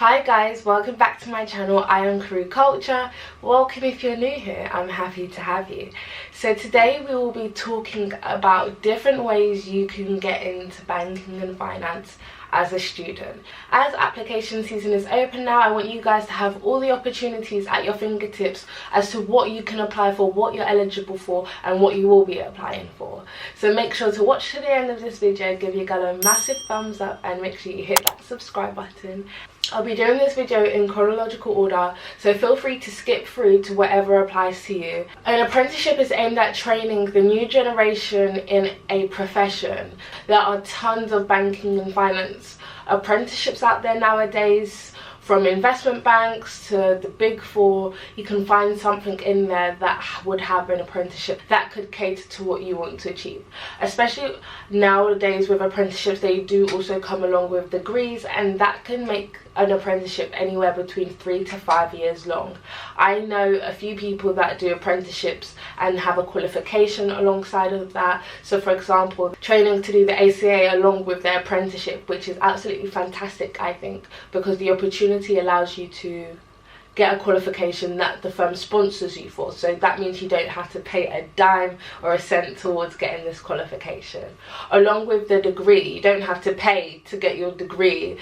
Hi guys, welcome back to my channel. I am Crew Culture. Welcome if you're new here. I'm happy to have you. So today we will be talking about different ways you can get into banking and finance as a student. As application season is open now, I want you guys to have all the opportunities at your fingertips as to what you can apply for, what you're eligible for, and what you will be applying for. So make sure to watch to the end of this video, give your girl a massive thumbs up, and make sure you hit that subscribe button. I'll be doing this video in chronological order, so feel free to skip through to whatever applies to you. An apprenticeship is aimed at training the new generation in a profession. There are tons of banking and finance apprenticeships out there nowadays. From investment banks to the big four, you can find something in there that would have an apprenticeship that could cater to what you want to achieve. Especially nowadays with apprenticeships, they do also come along with degrees, and that can make an apprenticeship anywhere between 3 to 5 years long. I know a few people that do apprenticeships and have a qualification alongside of that. So for example, training to do the ACA along with their apprenticeship, which is absolutely fantastic, I think, because the opportunity allows you to get a qualification that the firm sponsors you for. So that means you don't have to pay a dime or a cent towards getting this qualification. Along with the degree, you don't have to pay to get your degree.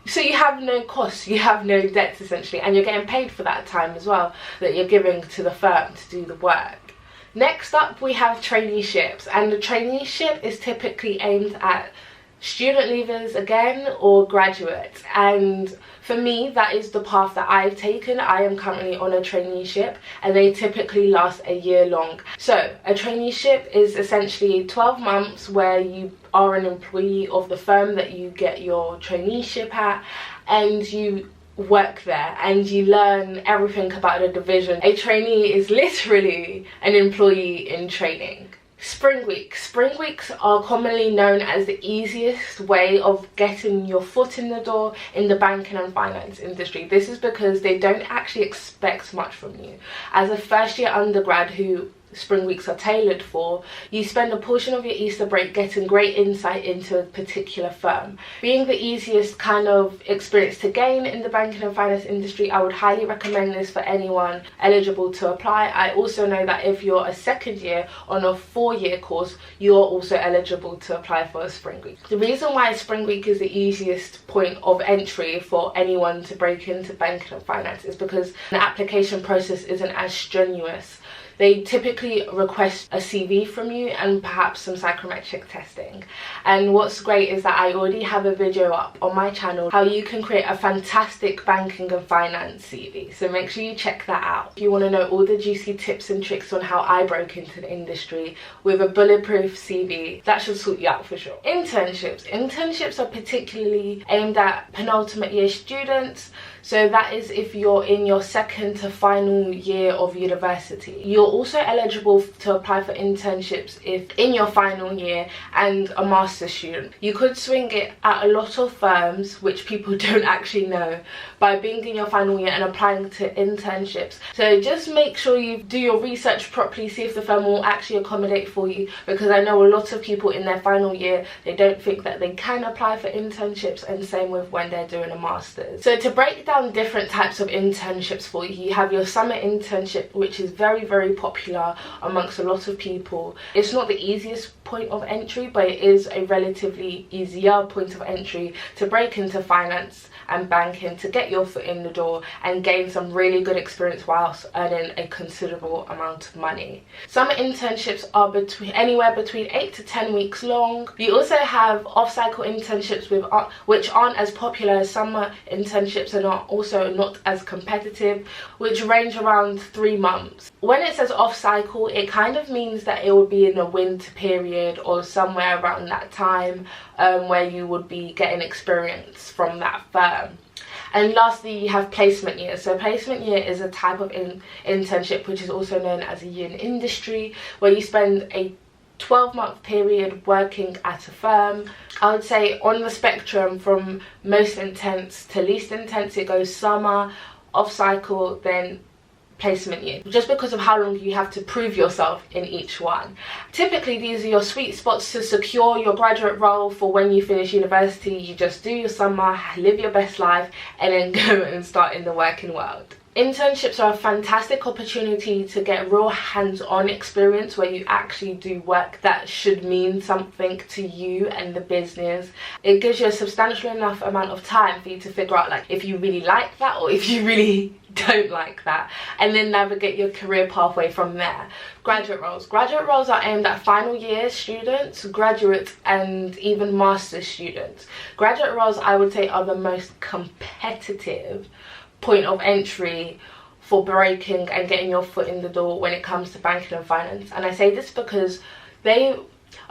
So you have no costs, you have no debts essentially, and you're getting paid for that time as well that you're giving to the firm to do the work. Next up we have traineeships, and the traineeship is typically aimed at student leavers again or graduates, and for me that is the path that I've taken. I am currently on a traineeship and they typically last a year long. So a traineeship is essentially 12 months where you are an employee of the firm that you get your traineeship at, and you work there and you learn everything about the division. A trainee is literally an employee in training. Spring weeks. Spring weeks are commonly known as the easiest way of getting your foot in the door in the banking and finance industry. This is because they don't actually expect much from you. As a first year undergrad who spring weeks are tailored for, you spend a portion of your Easter break getting great insight into a particular firm. Being the easiest kind of experience to gain in the banking and finance industry, I would highly recommend this for anyone eligible to apply. I also know that if you're a second year on a 4-year course, you're also eligible to apply for a spring week. The reason why spring week is the easiest point of entry for anyone to break into banking and finance is because the application process isn't as strenuous. They typically request a CV from you and perhaps some psychometric testing. And what's great is that I already have a video up on my channel how you can create a fantastic banking and finance CV. So make sure you check that out. If you want to know all the juicy tips and tricks on how I broke into the industry with a bulletproof CV, that should sort you out for sure. Internships. Internships are particularly aimed at penultimate year students. So that is if you're in your second to final year of university. You're also eligible to apply for internships if in your final year and a master's student. You could swing it at a lot of firms, which people don't actually know, by being in your final year and applying to internships. So just make sure you do your research properly, see if the firm will actually accommodate for you, because I know a lot of people in their final year, they don't think that they can apply for internships, and same with when they're doing a master's. So to break down different types of internships for you, you have your summer internship, which is very popular amongst a lot of people. It's not the easiest point of entry, but it is a relatively easier point of entry to break into finance and banking, to get your foot in the door and gain some really good experience whilst earning a considerable amount of money. Summer internships are anywhere between 8 to 10 weeks long. You also have off-cycle internships which aren't as popular as summer internships and are also not as competitive, which range around 3 months. When it says off-cycle, it kind of means that it would be in a winter period or somewhere around that time where you would be getting experience from that firm. And lastly, you have placement year. So placement year is a type of internship which is also known as a year in industry, where you spend a 12-month period working at a firm. I would say on the spectrum from most intense to least intense, it goes summer, off cycle, then placement year, just because of how long you have to prove yourself in each one. Typically these are your sweet spots to secure your graduate role for when you finish university. You just do your summer, live your best life, and then go and start in the working world. Internships are a fantastic opportunity to get real hands-on experience where you actually do work that should mean something to you and the business. It gives you a substantial enough amount of time for you to figure out like if you really like that or if you really don't like that, and then navigate your career pathway from there. Graduate roles are aimed at final year students, graduates, and even master's students. Graduate roles, I would say, are the most competitive point of entry for breaking and getting your foot in the door when it comes to banking and finance. And I say this because a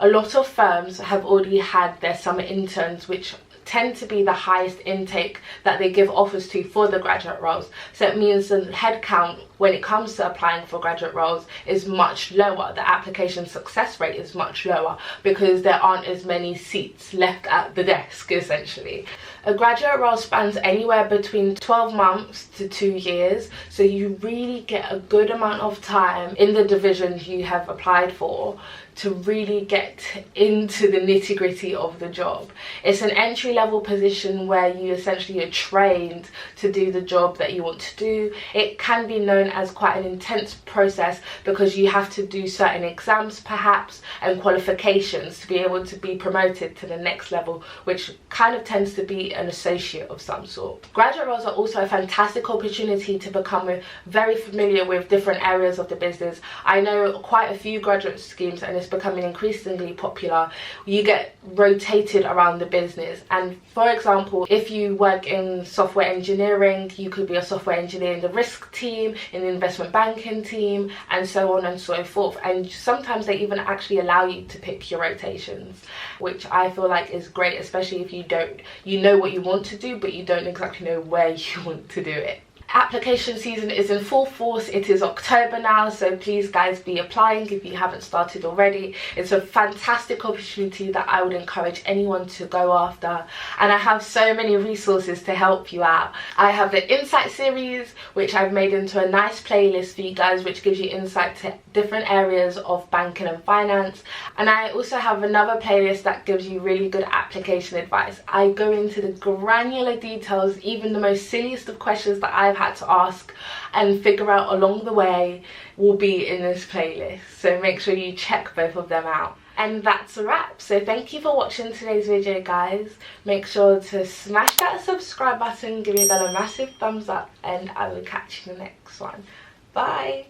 lot of firms have already had their summer interns, which tend to be the highest intake that they give offers to for the graduate roles. So it means the headcount when it comes to applying for graduate roles is much lower. The application success rate is much lower because there aren't as many seats left at the desk, essentially. A graduate role spans anywhere between 12 months to 2 years, so you really get a good amount of time in the divisions you have applied for to really get into the nitty-gritty of the job. It's an entry-level position where you essentially are trained to do the job that you want to do. It can be known as quite an intense process because you have to do certain exams perhaps and qualifications to be able to be promoted to the next level, which kind of tends to be an associate of some sort. Graduate roles are also a fantastic opportunity to become very familiar with different areas of the business. I know quite a few graduate schemes, and it's becoming increasingly popular. You get rotated around the business, and for example, if you work in software engineering, you could be a software engineer in the risk team, in the investment banking team, and so on and so forth. And sometimes they even actually allow you to pick your rotations, which I feel like is great, especially if you know what you want to do but you don't exactly know where you want to do it. Application season is in full force. It is October now, so please guys be applying if you haven't started already. It's a fantastic opportunity that I would encourage anyone to go after, and I have so many resources to help you out. I have the Insight series, which I've made into a nice playlist for you guys, which gives you insight to different areas of banking and finance, and I also have another playlist that gives you really good application advice. I go into the granular details, even the most silliest of questions that I've had to ask and figure out along the way will be in this playlist, so make sure you check both of them out. And that's a wrap. So thank you for watching today's video, guys. Make sure to smash that subscribe button, give your girl a massive thumbs up, and I will catch you in the next one. Bye.